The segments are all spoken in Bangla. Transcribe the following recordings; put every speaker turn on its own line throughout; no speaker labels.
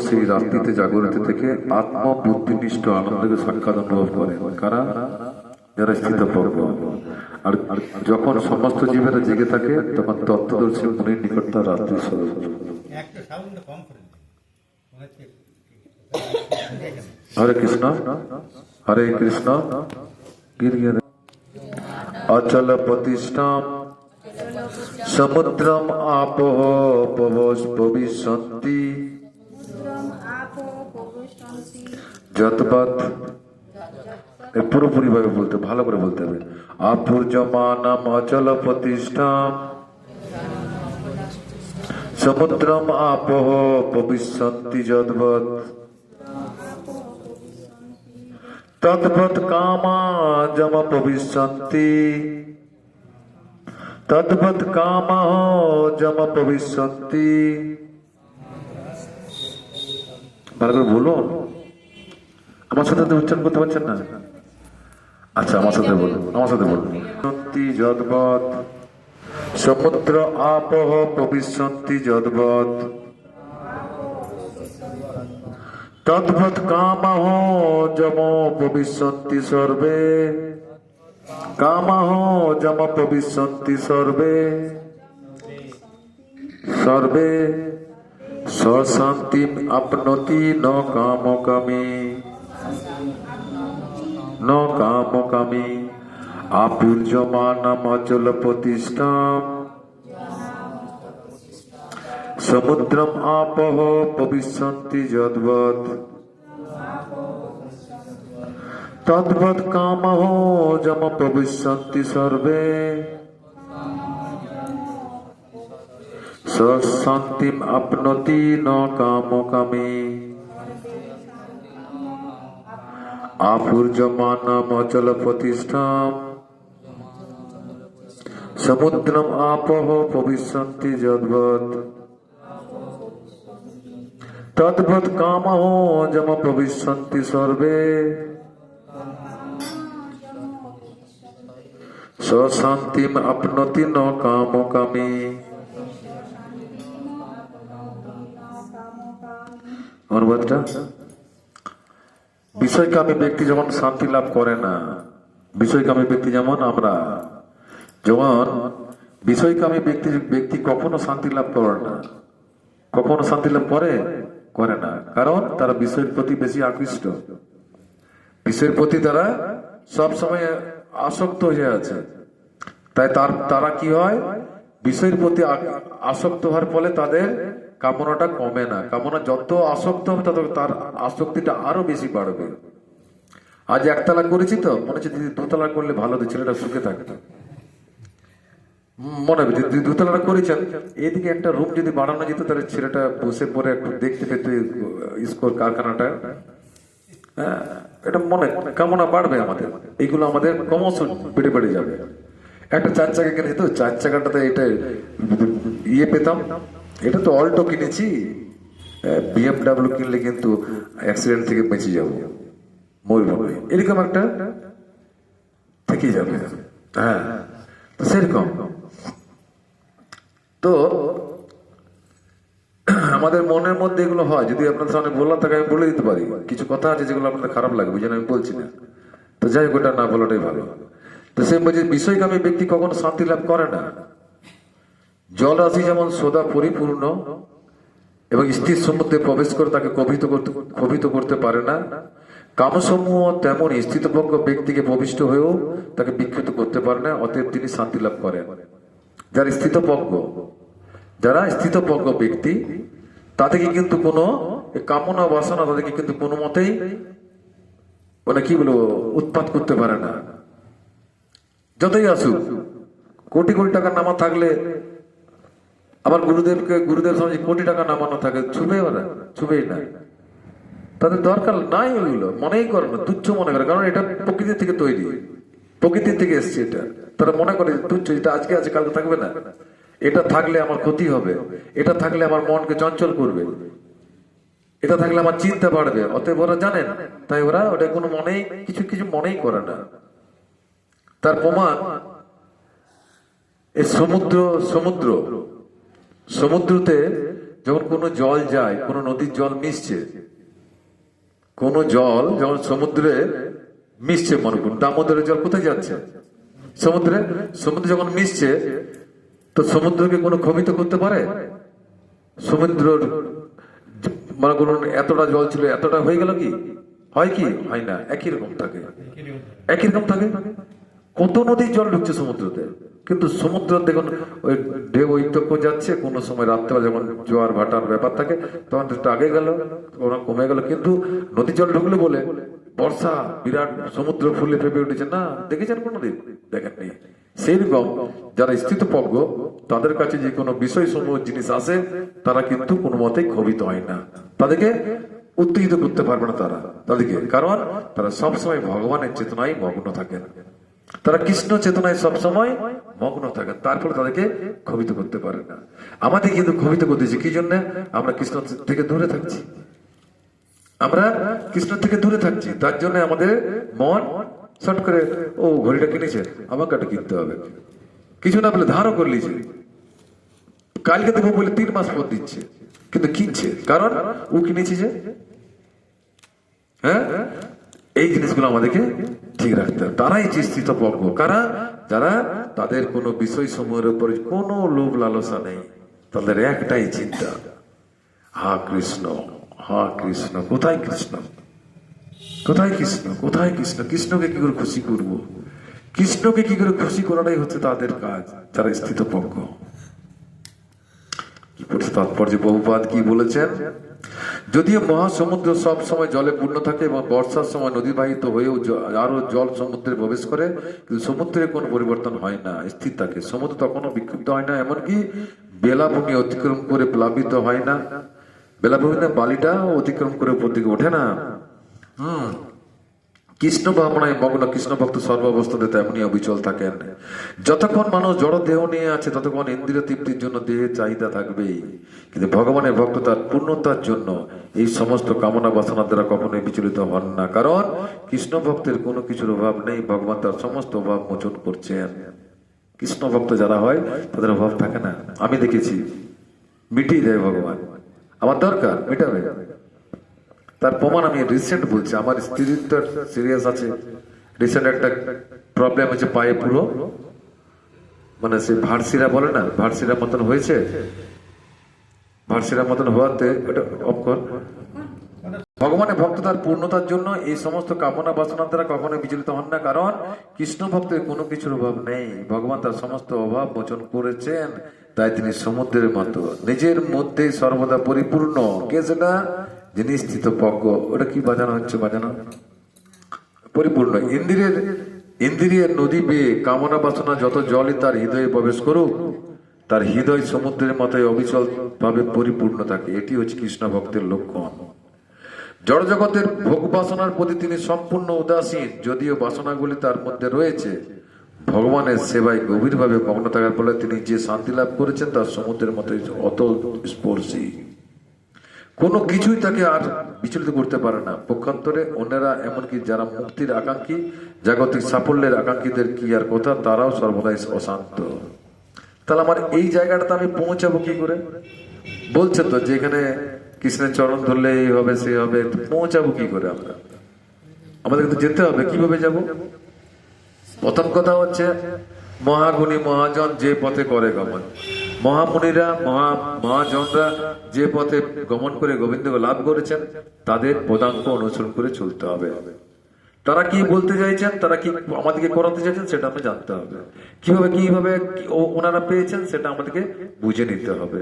সেই রাত্রিতে জাগরিত থেকে আত্মবুদ্ধিনিষ্ঠ আনন্দকে সাক্ষাৎ অনুভব করে কারা? যারা স্থিতপ্রজ্ঞ। আর যখন সমস্ত জীবেরা জেগে থাকে তখন তত্ত্বদর্শী মুনির নিকট তার রাত্রি স্বরূপ। হরে কৃষ্ণ হরে কৃষ্ণ। গিরিগিরি অচল প্রতিষ্ঠাম সমুদ্রম আপোহ ভবিষ্যন্তি যতবাদ। পুরোপুরি ভাবে বলতে, ভালো করে বলতে হবে। আপূর্যমানম অচল প্রতিষ্ঠাম সমুদ্রম আপোহ ভবিষ্যন্তি যদ্বৎ তদ্বৎ কামা যম ভবিষ্যন্তি তদ্বৎ কামা যম ভবিষ্যন্তি। ভালো করে বলুন, আমার সাথে উচ্চারণ করতে পারছেন না? আচ্ছা আমার সাথে বলুন, আমার সাথে বলুন। যদ্বৎ সমুদ্র আপোহ ভবিষ্যন্তি যদ্বৎ তদ্বৎ কামহ যম ভবিষ্যন্তি সর্বে কামহ যম ভবিষ্যন্তি সর্বে সর্বে শান্তিম আপনতি ন কামকামী ন কামকামী আপূর্যমানম অচল প্রতিষ্ঠাম সমুদ্রম আপোহ ভবিষ্যন্তি যদ্বৎ তদ্বৎ কামহ যম ভবিষ্যন্তি সর্বে শান্তিম আপনতি ন কামকামী আপূর্যমানম অচল প্রতিষ্ঠাম সমুদ্রম আপোহ ভবিষ্যন্তি যদ্বৎ তদ্বৎ কামহ যম ভবিষ্যন্তি সর্বে শান্তিম আপনতি ন কামকামী। অনুবাদটা, বিষয়কামী ব্যক্তি যখন শান্তি লাভ করে না, বিষয়কামী ব্যক্তি যেমন আমরা, যেমন বিষয়কামী ব্যক্তি কখনো শান্তি লাভ করে না। কখনো শান্তি লাভ করে না, কারণ তারা বিষয়ের প্রতি বেশি আকৃষ্ট, বিষয়ের প্রতি তারা সব সময় আসক্ত হয়ে আছে। তাই তারা কি হয়, বিষয়ের প্রতি আসক্ত হওয়ার ফলে তাদের কামনাটা কমে না। কামনা যত আসক্ত হবে তত তার আসক্তিটা আরো বেশি বাড়বে। আজ একতলা করেছি তো মনে হচ্ছে দিদি দোতলা করলে ভালো হতো, ছেলেটা সুখে থাকতো। মনে হবে যদি দোতলাটা করেছেন, এদিকে একটা রুম যদি বাড়ানো যেত তাহলে ছেলেটা বসে পরে একটু দেখতে পেত স্কোর কারখানাটা। হ্যাঁ, এটা মনে কামনা বাড়বে আমাদের, এইগুলো আমাদের ক্রমশ বেড়ে বেড়ে যাবে। একটা 4 চাকা কিনে যেত, 4 চাকাটাতে এটা ইয়ে পেতাম। এটা তো অল্টো কিনেছি, BMW কিনলে কিন্তু অ্যাক্সিডেন্ট থেকে বেঁচে যাবো, মরবো, এরকম একটা থেকে যাবে। হ্যাঁ, তো সেরকম তো আমাদের মনের মধ্যে এগুলো হয়। যদি আপনাদের সামনে বললাম তাকে আমি বলে দিতে পারি, কিছু কথা আছে যেগুলো আপনাদের খারাপ লাগবে, বুঝেন আমি বলছি না। তো যাই হোক, ওটা না বলাটাই ভালো। তো সে বলছে বিষয়কামী ব্যক্তি কখনো শান্তি লাভ করে না। জল রাশি যেমন সদা পরিপূর্ণ এবং স্থির সমুদ্রে প্রবেশ করে তাকে কবিত করতে পারে না, কামসমূহ তেমন স্থিতপ্রজ্ঞ ব্যক্তিকে প্রবিষ্ট হয়েও তাকে বিক্ষিপ্ত করতে পারে না, অতএব তিনি শান্তি লাভ করেন। যারা স্থিতপ্রজ্ঞ ব্যক্তি তাদেরকে কিন্তু কোনো কামনা বাসনা তাদেরকে কিন্তু কোনো মতেই মানে কি বলবো উৎপাত করতে পারে না। যতই আসুক, কোটি কোটি টাকা নামা থাকলে, আবার গুরুদেব সমাজে কোটি টাকা নামানো থাকে, ছুবেই না, তাদের দরকার নাই, ওইগুলো মনেই করে না, তুচ্ছ মনে করে। কারণ এটা প্রকৃতি থেকে তৈরি, প্রকৃতি থেকে এসছে। এটা তারা মনে করে তুচ্ছ, এটা আজকে আছে কালকে থাকবে না, এটা থাকলে আমার ক্ষতি হবে, এটা থাকলে আমার মনকে চঞ্চল করবে, এটা থাকলে আমার চিন্তা বাড়বে। অতএব ওরা জানেন, তাই ওরা ওটা কোনো কিছু মনেই করে না। তার প্রমাণ এই সমুদ্রতে যখন কোনো জল যায়, কোনো নদীর জল মিশছে, কোন জল যখন সমুদ্রে মিশছে, মনে করুন দামোদরের জল কোথায় যাচ্ছে? সমুদ্রে। সমুদ্রে যখন মিশছে, তো সমুদ্রকে কোনো ক্ষমিত করতে পারে? সমুদ্রের মনে করুন এতটা জল ছিল, এতটা হয়ে গেল, কি হয়? কি হয় না, একই রকম থাকে, একই রকম থাকে। কত নদীর জল ঢুকছে সমুদ্রতে, কিন্তু সমুদ্র দেখুন ওই ঢেউ ঐক্য যাচ্ছে। কোনো সময় রাত্রেবেলা যখন জোয়ার ভাটার ব্যাপার থাকে তখন একটু আগে গেল, ওরা কমে গেল, কিন্তু নদীর জল ঢুকলে বলে বর্ষা বিরাট সমুদ্র ফুলে ফেপে উঠেছে। না, দেখেছেন কোনোদিন? দেখেননি। সেইরকম যারা স্থিতপ্রজ্ঞ, তাদের কাছে যে কোনো বিষয় সমূহ জিনিস আসে, তারা কিন্তু কোনো মতেই ক্ষোভিত হয় না, তাদেরকে উত্তেজিত করতে পারবে না তাদেরকে, কারণ তারা সবসময় ভগবানের চেতনায় মগ্ন থাকেন, তারা কৃষ্ণ চেতনায় সবসময় মগ্ন থাকেন, তারপরে তাদেরকে ক্ষোভিত করতে পারে না। আমাদের কিন্তু ক্ষোভিত করতেছি কি জন্য? আমরা কৃষ্ণ থেকে দূরে থাকছি, আমরা কৃষ্ণ থেকে দূরে থাকছি, তার জন্য আমাদের মন শর্ট করে, ও ঘড়িটা কিনেছে, আমাকে একটা কিনতে হবে, কিছু না বলে ধারও করে নিয়েছে, কালকে দেবো বলে 3 মাস পর দিচ্ছে, কিন্তু কিনছে, কারণ ও কিনেছে যে। হ্যাঁ, এই জিনিসগুলো আমাদেরকে ঠিক রাখতে হবে। তারাই স্থিতপ্রজ্ঞ, কারা? যারা তাদের কোনো বিষয় সমূহের উপরে কোনো লোভ লালসা নেই, তাদের একটাই চিন্তা, হা কৃষ্ণ, হা কৃষ্ণ, কোথায় কৃষ্ণ, কোথায় কৃষ্ণ, কোথায় কৃষ্ণ, কৃষ্ণকে কি করে খুশি করব, কৃষ্ণকে কি করে খুশি করাটাই হচ্ছে তাদের কাজ, যারা স্থিতপ্রজ্ঞ। তাৎপর্য বহুপাদ কি বলেছেন? যদিও মহাসমুদ্র সব সময় জলে পূর্ণ থাকে এবং বর্ষার সময় নদী বাহিত হয়েও আরো জল সমুদ্রে প্রবেশ করে, কিন্তু সমুদ্রে কোনো পরিবর্তন হয় না, স্থির থাকে। সমুদ্র তখনও বিক্ষুব্ধ হয় না, এমনকি বেলাভূমি অতিক্রম করে প্লাবিত হয় না। বেলাভূমিতে বালিটা অতিক্রম করে উপর দিকে ওঠে না। কৃষ্ণ ভাবনায় মগ্ন কৃষ্ণ ভক্ত সর্বাবস্থাতে তেমনি অবিচল থাকেন। যতক্ষণ মানুষ জড় দেহ নিয়ে আছে, ততক্ষণ ইন্দ্রিয় তৃপ্তির জন্য দেহের চাহিদা থাকবেই, কিন্তু ভগবানের ভক্ত তার পূর্ণতার জন্য এই সমস্ত কামনা বাসনা দ্বারা কখনোই বিচলিত হন না, কারণ কৃষ্ণ ভক্তের কোনো কিছুর অভাব নেই, ভগবান তার সমস্ত অভাব মোচন করছেন। কৃষ্ণ ভক্ত যারা হয় তাদের অভাব থাকে না, আমি দেখেছি, মিটিয়ে দেয় ভগবান। আমার দরকার মেটাবে, তার প্রমাণ আমি রিসেন্ট বলছি। আমার স্ত্রীর তো সিরিয়াস আছে, রিসেন্ট একটা প্রবলেম হচ্ছে পায়ে, পুরো মানে সে ভাড়সিরা বলে না, ভাড়সিরা মতন হয়েছে, ভাড়সিরা মতন হওয়াতে ওটা অফ কর। ভগবানের ভক্ত তার পূর্ণতার জন্য এই সমস্ত কামনা বাসনা দ্বারা কখনো বিচলিত হন না, কারণ কৃষ্ণ ভক্তের কোনো কিছুর অভাব নেই, ভগবান তার সমস্ত অভাব মোচন করেছেন, তাই তিনি সমুদ্রের মতো নিজের মধ্যে সর্বদা পরিপূর্ণ। কে সেটা? যিনি স্থিতপ্রজ্ঞ। ওটা কি বাজানো হচ্ছে? বাজানো পরিপূর্ণ। ইন্দ্রিয়ের নদী বেয়ে কামনা বাসনা যত জলই তার হৃদয়ে প্রবেশ করুক, তার হৃদয় সমুদ্রের মতোই অবিচল ভাবে পরিপূর্ণ থাকে। এটি হচ্ছে কৃষ্ণ ভক্তের লক্ষণ। জড় জগতের ভোগ বাসনার প্রতি তিনি সম্পূর্ণ উদাসীন, যদিও বাসনাগুলি তার মধ্যে রয়েছে। ভগবানের সেবায় গভীরভাবে মগ্ন থাকার ফলে তিনি যে শান্তি লাভ করেছেন তার সমুদ্রের মতোই অতল স্পর্শী, কোনো কিছুই তাকে আর বিচলিত করতে পারে না। পক্ষান্তরে অন্যরা, এমনকি যারা মুক্তির আকাঙ্ক্ষী, জাগতিক সাফল্যের আকাঙ্ক্ষীদের কি আর কথা, তারাও সর্বদাই অশান্ত। তাহলে আমার এই জায়গাটাতে আমি পৌঁছাবো কি করে? বলছে তো যেখানে কৃষ্ণের চরণ ধরলে এই হবে সে হবে, পৌঁছাবো কি করে? আমাদের কিন্তু যেতে হবে। কিভাবে যাব? প্রথম কথা হচ্ছে মহাগুণী মহাজন যে পথে করে গমন, মহামুনিরা মহাজনরা যে পথে গমন করে গোবিন্দকে লাভ করেছেন, তাদের পদাঙ্ক অনুসরণ করে চলতে হবে। তারা কি বলতে চাইছেন, তারা কি আমাদেরকে করাতে চাইছেন, সেটা আমরা জানতে হবে। কিভাবে ওনারা পেয়েছেন সেটা আমাদেরকে বুঝে নিতে হবে।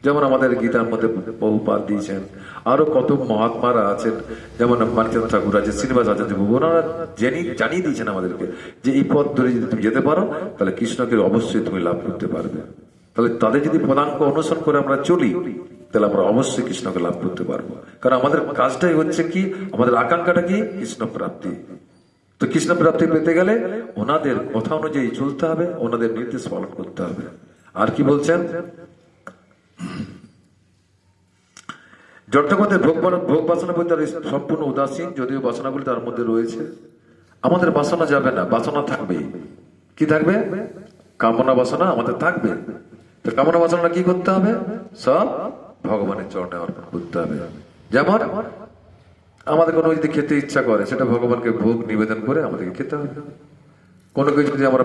যেমন আমাদের গীতার মধ্যে বহুপাদ দিয়েছেন, আরো কত মহাত্মারা আছেন, যেমন মানিচাঁদ ঠাকুর আছে, শ্রীনিবাস আচার্য, ওনারা জানিয়ে দিয়েছেন আমাদেরকে যে এই পথ ধরে যদি তুমি যেতে পারো, তাহলে কৃষ্ণকে অবশ্যই তুমি লাভ করতে পারবে। তাহলে তাদের যদি পদাঙ্ক অনুসরণ করে আমরা চলি, তাহলে আমরা অবশ্যই কৃষ্ণকে লাভ করতে পারবো। কারণ আমাদের কাজটাই হচ্ছে কি, আমাদের আকাঙ্ক্ষাটা কি? কৃষ্ণ প্রাপ্তি। তো কৃষ্ণ প্রাপ্তি পেতে গেলে ওনাদের কথা অনুযায়ী চলতে হবে, ওনাদের নির্দেশ পালন করতে হবে। আর কি বলছেন? জড়জগতের ভোগ বাসনা প্রতি তার সম্পূর্ণ উদাসীন, যদিও বাসনাগুলি তার মধ্যে রয়েছে। আমাদের বাসনা যাবে না, বাসনা থাকবে। কি থাকবে? কামনা বাসনা আমাদের থাকবে। তো কামনা বাসনা কি করতে হবে? সব ভগবানের চরণে অর্পণ করতে হবে। যেমন আমাদের কোনো যদি খেতে ইচ্ছা করে, সেটা ভগবানকে ভোগ নিবেদন করে আমাদেরকে খেতে হবে। কোনো কিছু যদি আমরা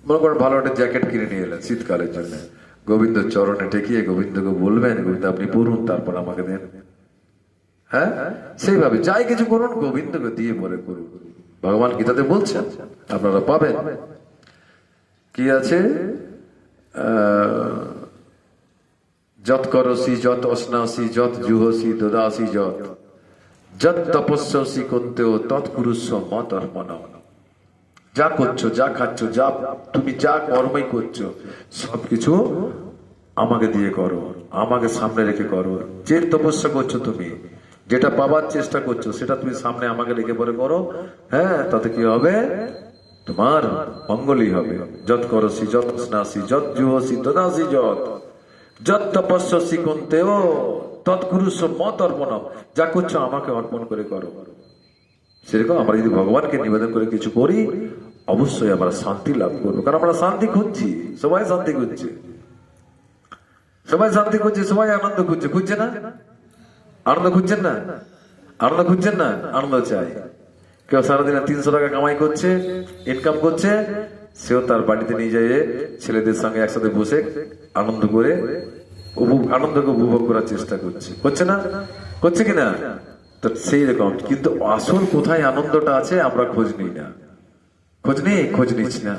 মনে করেন ভালো একটা জ্যাকেট কিনে নিয়ে এলেন শীতকালের জন্য, গোবিন্দ চরণে ঠেকিয়ে গোবিন্দকে বলবেন, গোবিন্দ আপনি পড়ুন, তারপর আমাকে দেন। হ্যাঁ, সেইভাবে যাই কিছু করুন গোবিন্দকে দিয়ে পরে করুন। ভগবান গীতাতে বলছেন, আপনারা পাবেন। কি আছে? যত করসি, যত অশ্নাসি, যত জুহসি, দদাসি, যত তপস্যসি কন্তেও তৎ কুরুস্ব মত অর্পণম। যা করছো, যা খাচ্ছ, যা তুমি যা কর্মই করছো, সবকিছু আমাকে দিয়ে করো, আমাকে সামনে রেখে করো। যে তপস্যা করছো তুমি, যেটা পাবার চেষ্টা করছো, সেটা তুমি সামনে আমাকে রেখে পরে করো। হ্যাঁ, তাতে কি হবে? তোমার মঙ্গলই হবে। যত করসি, যত স্নাসি, যত জুহসি, দদাসি, যত তপস্যসি কন্তেও তৎ কুরুস্ব মত অর্পণম। যা করছো আমাকে অর্পণ করে করো। সেরকম আমরা যদি ভগবানকে নিবেদন করে কিছু করি, অবশ্যই আমরা শান্তি লাভ করবো। কারণ আমরা শান্তি খুঁজছি, সবাই শান্তি খুঁজছে, সবাই শান্তি খুঁজছে, সবাই আনন্দ খুঁজছে। খুঁজছে না? আনন্দ খুঁজছেন না? আনন্দ খুঁজছেন না? আনন্দ চাই। কেউ সারাদিনে 300 টাকা কামাই করছে, ইনকাম করছে, সেও তার বাড়িতে নিয়ে যায় ছেলেদের সঙ্গে একসাথে বসে আনন্দ করে আনন্দকে উপভোগ করার চেষ্টা করছে। করছে না? করছে কিনা? তো সেই রকম। কিন্তু আসল কোথায় আনন্দটা আছে আমরা খোঁজ নিই না, খোঁজ নিচ্ছি না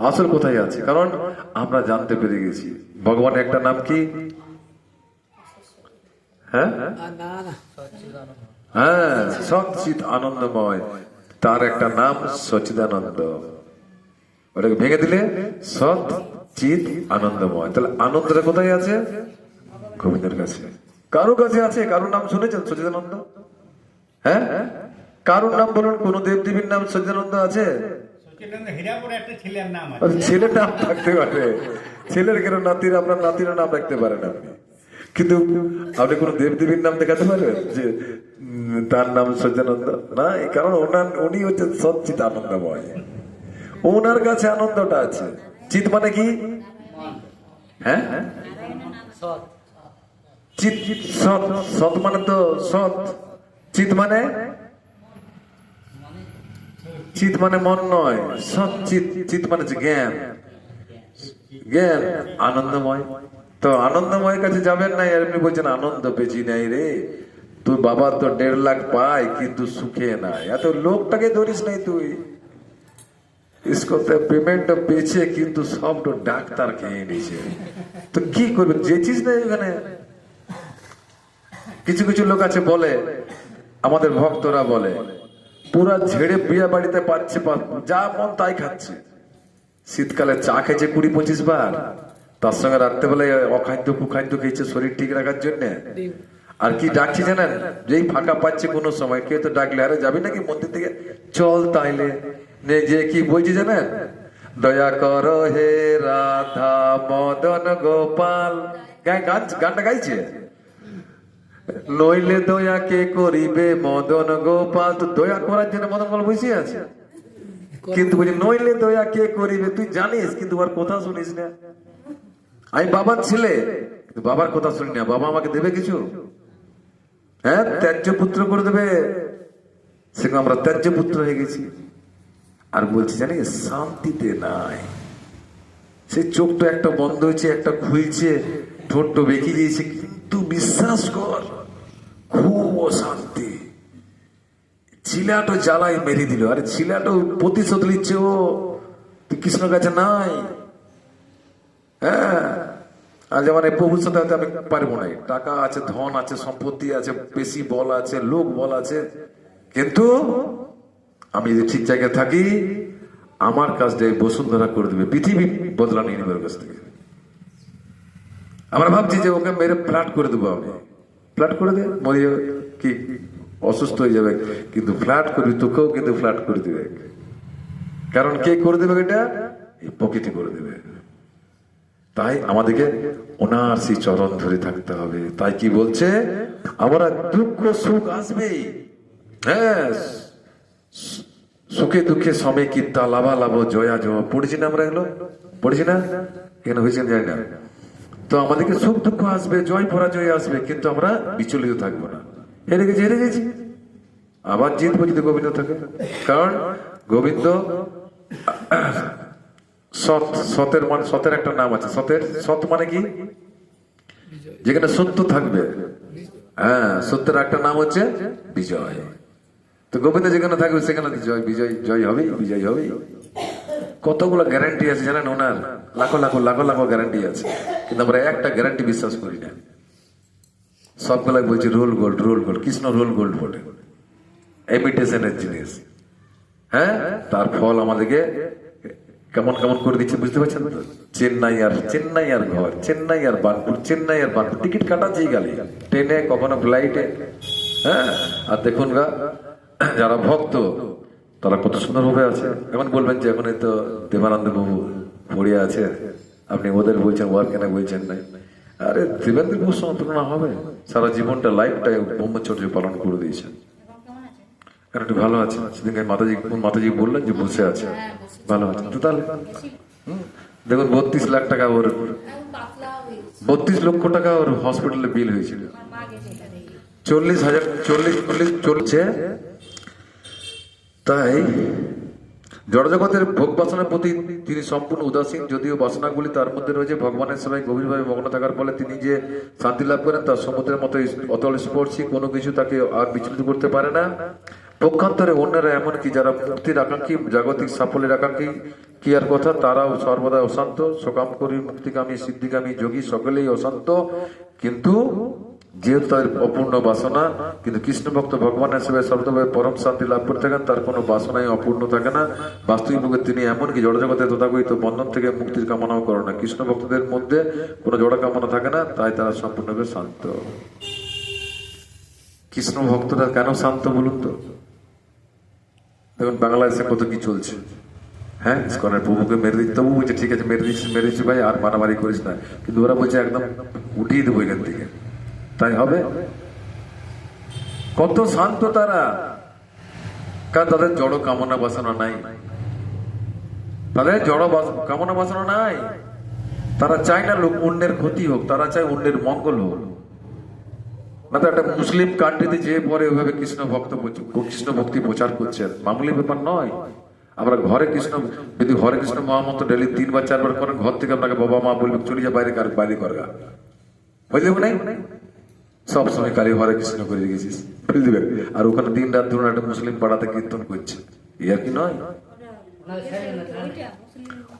আসল কোথায় আছে। কারণ আমরা জানতে পেরে গেছি ভগবানের একটা নাম কি? হ্যাঁ, সচ্চিৎ আনন্দময়। তার একটা নাম সচ্চিদানন্দ। ওটাকে ভেঙে দিলে সৎ চিৎ আনন্দময়। তাহলে আনন্দটা কোথায় আছে? গোবিন্দের কাছে। কারো কাছে আছে? কারোর নাম শুনেছেন সচ্চিদানন্দ? হ্যাঁ, কারোর নাম বলুন। কোন দেবদেবীর নাম সচ্চিদানন্দ আছে? ছেলের নাম থাকতে পারে, ছেলের কেন নাতির, আপনার নাতির নাম রাখতে পারেন আপনি, কিন্তু আপনি কোন দেবদেবীর নাম দেখাতে পারবেন যে তার নাম সচ্চিদানন্দ? না, কারণ উনি হচ্ছেন সচ্চিৎ আনন্দময়। ওনার কাছে আনন্দটা আছে। চিৎ মানে কি? হ্যাঁ, চিৎ সৎ, সৎ মানে তো সৎ। চিৎ মানে, চিৎ মানে মন নয়, সৎ চিৎ। চিৎ মানে জ্ঞান, জ্ঞান আনন্দময়। তো আনন্দময়ের কাছে যাবেন না, এমনি বলছেন আনন্দ পেয়েছি নাই রে, তুই বাবা তো 1.5 লাখ পায় কিন্তু সুখে নাই। এত লোকটাকে ধরিস নাই তুই, পেমেন্ট পেয়েছে কিন্তু সব ডাক্তার খেয়ে নিয়েছে। তো কি করবে? যেছিস না এখানে। কিছু কিছু লোক আছে বলে, আমাদের ভক্তরা বলে, পুরা ঝেড়ে বিয়ে বাড়িতে পাচ্ছে, যা মন তাই খাচ্ছে। শীতকালে চা খেয়েছে 20-25 বার, তার সঙ্গে রাত্রেবেলায় অখাদ্য কুখাদ্য খেয়েছে শরীর ঠিক রাখার জন্য। আর কি ডাকছি জানেন? যেই ফাঁকা পাচ্ছে কোনো সময়, কেউ তো ডাকলে আরে যাবি নাকি মন্দির থেকে, চল তাইলে। যে কি বলছি জানেন? দয়া কর হে রাধা মদন গোপাল। গানটা গাইছে, নইলে দয়া কে করিবে মদন গোপাল। তো দয়া করার জন্য মদন গোপাল বসে আছে, কিন্তু বলছি নইলে দয়া কে করিবে। তুই জানিস কিন্তু ওর কথা শুনিস না। আমি বাবার ছেলে, কিন্তু বাবার কথা শুনি না। বাবা আমাকে দেবে কিছু? হ্যাঁ, ত্যায্য পুত্র করে দেবে। সেখানে আমরা ত্যায্য পুত্র হয়ে গেছি। আর বলছি জানিস শান্তিতে নাই। সেই চোখটা একটা বন্ধ হয়েছে, একটা খুলছে, ঠোঁটটা বেঁকে দিয়েছে, কিন্তু বিশ্বাস কর খুব অশান্তি। ছিলাটো জ্বালায় মেরে দিল। আরে ছিলাটো প্রতিশোধ নিচ্ছে ও, তুই কৃষ্ণের কাছে নাই। হ্যাঁ, আর যেমন প্রভুর সাথে হয়তো আমি পারবো না, টাকা আছে, ধন আছে, সম্পত্তি আছে, বেশি বল আছে, লোক বল আছে, কিন্তু আমি যদি ঠিক জায়গায় থাকি, আমার কাজটা বসুন্ধরা করে দেবে, পৃথিবী বদলা নিয়ে নেবে ওর কাছ থেকে। আমরা ভাবছি যে ওকে মেরে ফ্ল্যাট করে দেবো, আমি ফ্ল্যাট করে দে, মরে যাবে কি, অসুস্থ হয়ে যাবে, কিন্তু ফ্ল্যাট করবি, তোকেও কিন্তু ফ্ল্যাট করে দেবে। কারণ কে করে দেবে এটা? এই প্রকৃতি করে দেবে। তাই আমাদেরকে ওনার সেই চরণ ধরে থাকতে হবে। তাই কি বলছে? আমরা দুঃখ সুখ আসবেই, হ্যাঁ, সুখে দুঃখে সমে কিত্তা লাভা লাভ জয়া জয় পড়েছি না আমরা, এগুলো পড়েছি না? এখানে হয়েছে জানি না। তো আমাদেরকে সুখ দুঃখ আসবে, জয় পরাজয় আসবে, কিন্তু আমরা বিচলিত থাকবো না। হেরে গেছি হেরে গেছি, আবার জিতবো যদি গোবিন্দ থাকে। কারণ গোবিন্দ সৎ, সতের মানে সতের একটা নাম আছে। সৎ মানে কি? যেখানে সত্য থাকবে। হ্যাঁ, সত্যের একটা নাম হচ্ছে বিজয়। তো গোবিন্দ যেখানে থাকবে সেখানে জয়, বিজয়, জয় হবে, বিজয় হবে। কতগুলো গ্যারান্টি আছে জানেন ওনার, লাখো লাখো লাখো লাখো গ্যারান্টি আছে, কিন্তু আমরা একটা গ্যারান্টি বিশ্বাস করি না। সবগুলাই বলছি roll gold, roll gold. Krishna roll gold বলে, ইমিটেশনের জিনিস। হ্যাঁ, তার ফল আমাদেরকে কেমন কেমন করে দিচ্ছে বুঝতে পারছেন তো? চেন্নাই আর ঘর, চেন্নাই আর বানপুর, টিকিট কাটাচ্ছি গালি, ট্রেনে কখনো ফ্লাইটে। হ্যাঁ, আর দেখুন গা যারা ভক্ত তারা কত সুন্দর ভাবে আছে। এখন বলবেন যে এখন তো দেবানন্দ বাবু পড়িয়া আছে, আপনি ওদের বলছেন, ওয়ার কেন বলছেন নাই? আরে দেবেন্দ্র বাবুর সঙ্গে তুলনা হবে? সারা জীবনটা লাইফটাই ব্রহ্মচর্য পালন করে দিয়েছেন। এখন একটু ভালো আছে। সেদিনকে মাতাজি বললেন যে বসে আছে, ভালো আছে তো। তাহলে দেখুন 32 লাখ টাকা ওর, 32 লক্ষ টাকা ওর হসপিটালে বিল হয়েছিল। 40,000 চলছে। তাই জড়জগতের ভোগ বাসনার প্রতি তিনি সম্পূর্ণ উদাসীন। যদিও বাসনাগুলি তার মধ্যে রয়েছে, ভগবানের সেবায় গভীরভাবে মগ্ন থাকার ফলে তিনি যে শান্তি লাভ করেন তার সমুদ্রের মতো অতল স্পর্শী, কোনো কিছু তাকে আর বিচলিত করতে পারে না। পক্ষান্তরে অন্যরা এমনকি যারা মুক্তির আকাঙ্ক্ষী, জাগতিক সাফল্যের আকাঙ্ক্ষী কি আর কথা, তারাও সর্বদা অশান্ত। সকামকরী, মুক্তিকামী, সিদ্ধিকামী যোগী সকলেই অশান্ত, কিন্তু যেহেতু তার অপূর্ণ বাসনা। কিন্তু কৃষ্ণ ভক্ত ভগবানের সেবায় সর্বদাভাবে পরম শান্তি লাভ করে থাকেন, তার কোনো বাসনাই অপূর্ণ থাকে না। বাস্তবিকভাবে তিনি এমনকি জড়জগতে তথাকথিত বন্ধন থেকে মুক্তির কামনাও করেন না। কৃষ্ণ ভক্তদের মধ্যে কোনো জড় কামনা থাকে না, তাই তারা সম্পূর্ণভাবে শান্ত। কৃষ্ণ ভক্তরা কেন শান্ত বলুন তো? দেখুন বাংলাদেশে কত কি চলছে। হ্যাঁ, ইসকনের প্রভুকে মেরে দিচ্ছে, তবু বলছে ঠিক আছে মেরেছি ভাই, আর মারামারি করিস না। কিন্তু ওরা বলছে একদম উঠিয়ে দেবো এখান থেকে। তাই হবে? কত শান্ত তারা, কারণ তাদের জড় কামনা বাসনা নাই। তাদের জড় কামনা বাসনা নাই। তারা চায় না লোক অন্যের ক্ষতি হোক, তারা চায় অন্যের মঙ্গল হোক। না তো একটা মুসলিম কান্ট্রিতে যে পরে ওইভাবে কৃষ্ণ ভক্তি প্রচার করছেন, মামুলি ব্যাপার নয়। আমরা ঘরে যদি হরে কৃষ্ণ মহামন্ত্র ডেলি 3 বার 4 বার করেন, ঘর থেকে আপনাকে বাবা মা বলবে চলে যা বাইরে করগা, বুঝলি নাই? সবসময় কালী হরে কৃষ্ণ করে গেছিস, বুঝলি দিবেন। আর ওখানে দিন রাত ধরুন একটা মুসলিম পাড়াতে কীর্তন করছে, ইয়ার কি নয়?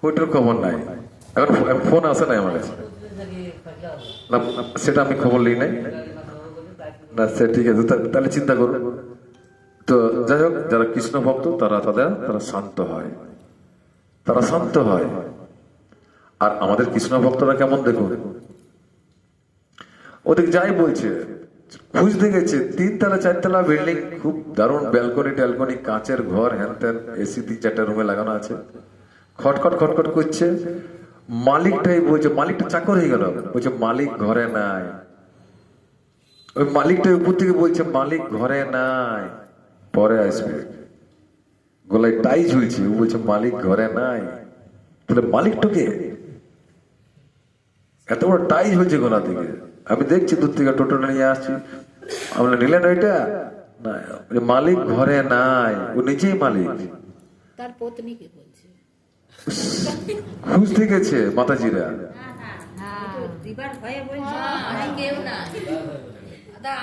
ওইটার খবর নাই। এখন ফোন আসে নাই আমার কাছে, না সেটা আমি খবর নিই নাই না। সে ঠিক আছে, তাহলে চিন্তা করুন। তো যাই হোক, যারা কৃষ্ণ ভক্ত তারা শান্ত হয়, তারা শান্ত হয়। আর আমাদের কৃষ্ণ ভক্তরা কেমন দেখুন, ওদের যাই বলছে খুঁজতে গেছে 3 তলা 4 তলা বিল্ডিং, খুব দারুণ ব্যালকনি ট্যালকনি, কাঁচের ঘর, হ্যান ত্যান, এসি 3-4টা রুমে লাগানো আছে। খটখট খটখট করছে। মালিকটাই বলছে, মালিকটা চাকর হয়ে গেল, বলছে মালিক ঘরে নাই। ওই মালিকটা উপর থেকে বলছে মালিক ঘরে নাই, পরে আসবে। গলায় টাই ঝুলছে, ও বলছে মালিক ঘরে নাই। তাহলে মালিকটাকে এত বড় টাই ঝুলছে গলা থেকে, আমি দেখছি দূর থেকে টোটোটা নিয়ে আসছি। আমরা নিলেন ওইটা না, মালিক ঘরে নাই, ও নিজেই মালিক।
তার পত্নীকে বলছে,
খুঁজতে গেছে মাতাজিরা।
দিবার ভয়ে বলছে কেউ না,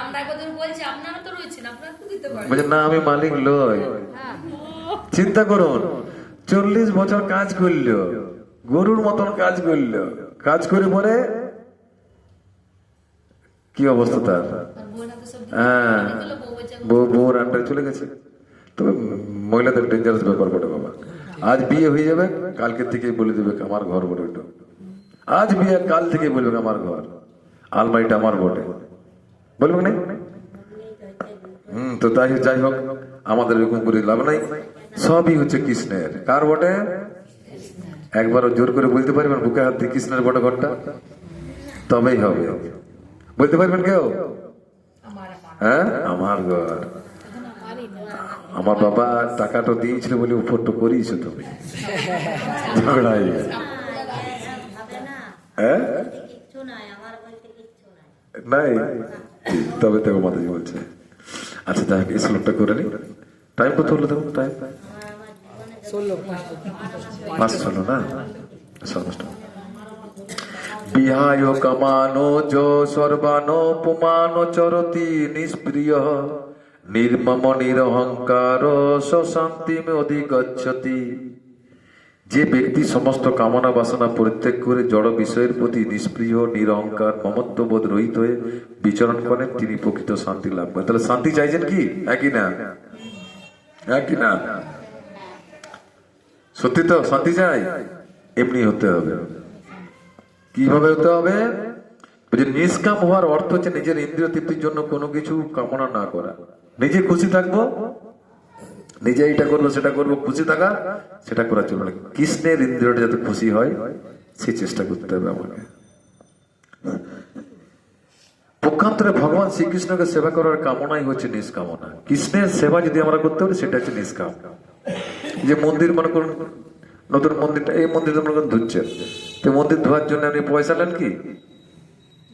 আমরা কতদিন বলছি আপনারা তো রয়েছেন, আপনারা তো দিতে পারেন।
বলছে না আমি মালিক লই। চিন্তা করুন, 40 বছর কাজ করলো, গরুর মতন কাজ করলো, কাজ করে পরে কি অবস্থা তার? হ্যাঁ, বউর আন্ডারে চলে গেছে। তবে মহিলাদের ডেঞ্জারাস ব্যাপার বটে বাবা। আজ বিয়ে হয়ে যাবে, কালকে থেকে বলে দেবে আমার ঘর বটে। আজ বিয়ে, কাল থেকে বলবে আমার ঘর, আলমারিটা আমার বটে, বলবে না? তো তাই যাই হোক, আমাদের এরকম করে লাভ নাই। সবই হচ্ছে কৃষ্ণের। কার বটে? একবারও জোর করে বলতে পারবেন বুকে হাত দিয়ে কৃষ্ণের বটে ঘরটা? তবেই হবে। বলতে পারবেন কেউ? হ্যাঁ, আমার ঘর। আমার বাবা টাকাটা দিয়েছিল বলে উপরটা করিয়েছো তুমি, ঝগড়াই। হ্যাঁ, নাই, তবে দেখো মাতাজি বলছে। আচ্ছা যাই হোক, এই শ্লোকটা করে নি। টাইম কত হলো দেখো, টাইম 5:16 না, সমস্ত বিহায় কামানো য সর্বানো পুমানো চরতি নিষ্প্রিয় নির্মম নিরহংকার শান্তিমে অধিগচ্ছতি। যে ব্যক্তি সমস্ত কামনা বাসনা পরিত্যাগ করে জড় বিষয়ের প্রতি নিষ্প্রিয় নিরহংকার মমত্ববোধ রহিত হয়ে বিচরণ করেন, তিনি প্রকৃত শান্তি লাভ করেন। তাহলে শান্তি চাইছেন কি? একই না, একই না? সত্যি তো শান্তি চাই, এমনি হতে হবে। কিভাবে হতে হবে? নিষ্কাম হওয়ার অর্থ হচ্ছে নিজের ইন্দ্রিয় তৃপ্তির জন্য কোনো কিছু কামনা না করা। নিজে খুশি থাকবো, নিজে এটা করবো সেটা করবো, খুশি থাকা, সেটা করা চলবে না। কৃষ্ণের ইন্দ্রিয়টা যাতে খুশি হয় সেই চেষ্টা করতে হবে আমাকে। পক্ষান্তরে ভগবান শ্রীকৃষ্ণকে সেবা করার কামনাই হচ্ছে নিষ্কামনা। কৃষ্ণের সেবা যদি আমরা করতে পারি সেটা হচ্ছে নিষ্কাম। যে মন্দির মনে করুন, নতুন মন্দিরটা, এই মন্দিরটা মনে করুন ধুচ্ছেন, তো মন্দির ধোয়ার জন্য আপনি পয়সা নেন কি?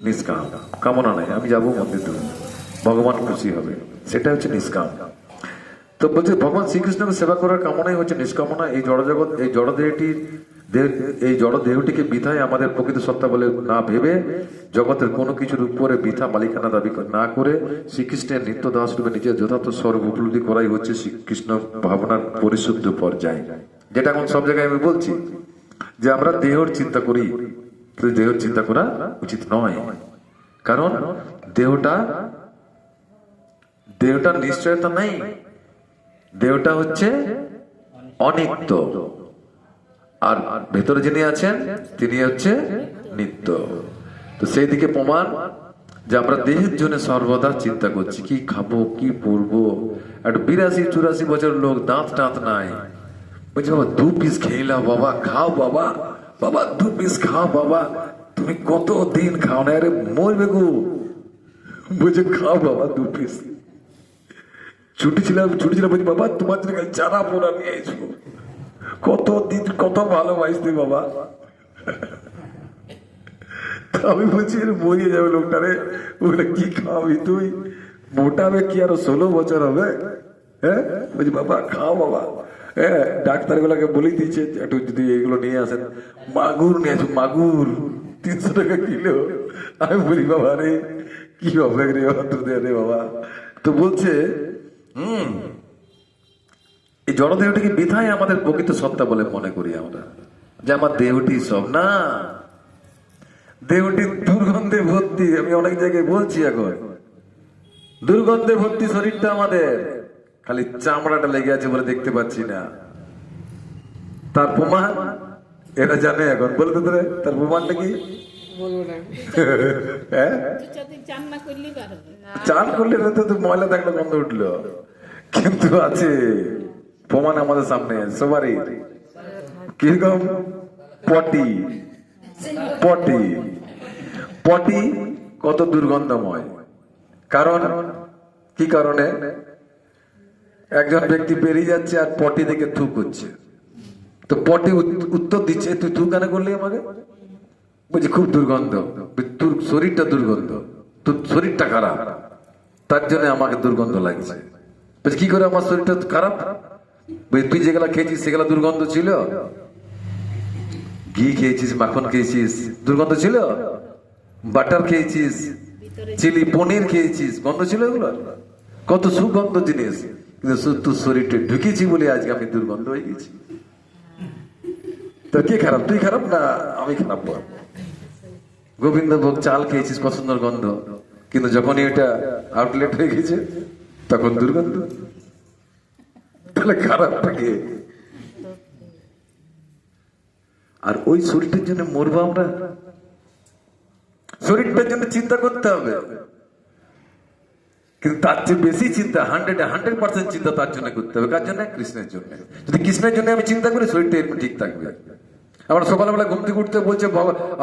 নিষ্কাম, কামনা নাই, আমি যাবো মন্দির ধুয়ে, ভগবান খুশি হবে, সেটা হচ্ছে নিষ্কাম। তো বলছে ভগবান শ্রীকৃষ্ণকে সেবা করার কামনাই হচ্ছে নিষ্কামনা। এই জড়জগৎ, এই জড় দেহটিকে বৃথায় আমাদের প্রকৃত সত্তা বলে না ভেবে, জগতের কোনো কিছুর উপরে বৃথা মালিকানা দাবি না করে শ্রীকৃষ্ণের নিত্য দাস রূপে নিজের যথার্থ স্বরূপ উপলব্ধি করাই হচ্ছে শ্রীকৃষ্ণ ভাবনার পরিশুদ্ধ পর্যায়। যেটা এখন সব জায়গায় আমি বলছি যে আমরা দেহর চিন্তা করি, দেহর চিন্তা করা উচিত নয়। কারণ দেহটা নিশ্চয়তা নেই, দেহটা হচ্ছে অনিত্য, আর ভেতরে যিনি আছেন তিনি হচ্ছে নিত্য। তো সেই দিকে প্রমাণ যে আমরা দেহের জন্য সর্বদা চিন্তা করছি, কি খাবো, কি পরবো। একটা 82-84 বছর লোক, দাঁত টাঁত নাই, বলছে বাবা 2 পিস খেলাম, বাবা খাও, বাবা বাবা 2 পিস খাও, বাবা তুমি কত দিন খাও না, আরে মরবে গো। বলছে খাও বাবা 2 পিস। ছুটি ছিল বলছি বাবা তোমার জন্য চারা পোড়া নিয়ে এসো, কত দিন কত ভালোবাসতে বাবা। আমি বলছি মরিয়ে যাবে লোকটারে, ওগুলো কি খাওয়াবি তুই, মোটাবে কি আরো 16 বছর হবে? হ্যাঁ, বলছি বাবা খাও বাবা। হ্যাঁ, ডাক্তার গুলাকে বলেই দিচ্ছে একটু যদি এগুলো নিয়ে আসেন, মাগুর নিয়ে আসুন, মাগুর 300 টাকা কিলো। আমি বলি বাবা রে কি হবে রে রে বাবা। তো বলছে এই জড় দেহটিকে বৃথায় আমাদের প্রকৃত সত্তা বলে মনে করি আমরা, যে আমার দেহটি সব না। দেহটি দুর্গন্ধে ভর্তি, আমি অনেক জায়গায় বলছি, এখন দুর্গন্ধে ভর্তি শরীরটা আমাদের, খালি চামড়াটা লেগে আছে বলে দেখতে পাচ্ছি না। তার প্রমাণ এরা জানে, এখন বলতে ধরে তার প্রমাণটা কি? চান করলে তো ময়লা থাকলে গন্ধ উঠলো, কিন্তু আছে প্রমাণ আমাদের সামনে সবারই। কিরকম? পটি পটি পটি কত দুর্গন্ধময়। কারণ কি কারণে? একজন ব্যক্তি বেরিয়ে যাচ্ছে আর পটি থেকে থু করছে, তো পটি উত্তর দিচ্ছে তুই থু কেন করলি আমাকে? বলছি খুব দুর্গন্ধ, তোর শরীরটা দুর্গন্ধ, তোর শরীরটা খারাপ, তার জন্য আমাকে দুর্গন্ধ লাগছে। বলছি কি করে আমার শরীরটা খারাপ? তুই যেগুলা খেয়েছিস সেগুলা দুর্গন্ধ ছিল, ঘি খেয়েছিস, মাখন খেয়েছিস, দুর্গন্ধ ছিল, বাটার খেয়েছিস, চিলি পনির খেয়েছিস, গন্ধ ছিল এগুলো, কত সুগন্ধ জিনিস, কিন্তু তোর শরীরটা ঢুকেছি বলে আজকে আমি দুর্গন্ধ হয়ে গেছি। তো কে খারাপ, তুই খারাপ না আমি খারাপ? গোবিন্দভোগ চাল খেয়েছিস, কত সুন্দর গন্ধ, কিন্তু যখনই এটা আউটলেট হয়ে গেছে তখন দুর্গন্ধ। তাহলে খারাপটা কে? আর ওই শরীরটার জন্য মরবো আমরা, শরীরটার জন্য চিন্তা করতে হবে, কিন্তু তার চেয়ে বেশি চিন্তা 100% চিন্তা তার জন্য করতে হবে। কার জন্য? কৃষ্ণের জন্য। যদি কৃষ্ণের জন্য আমি চিন্তা করি শরীরটা এরকম ঠিক থাকবে। আমরা সকালবেলা ঘুম থেকে উঠতে বলছে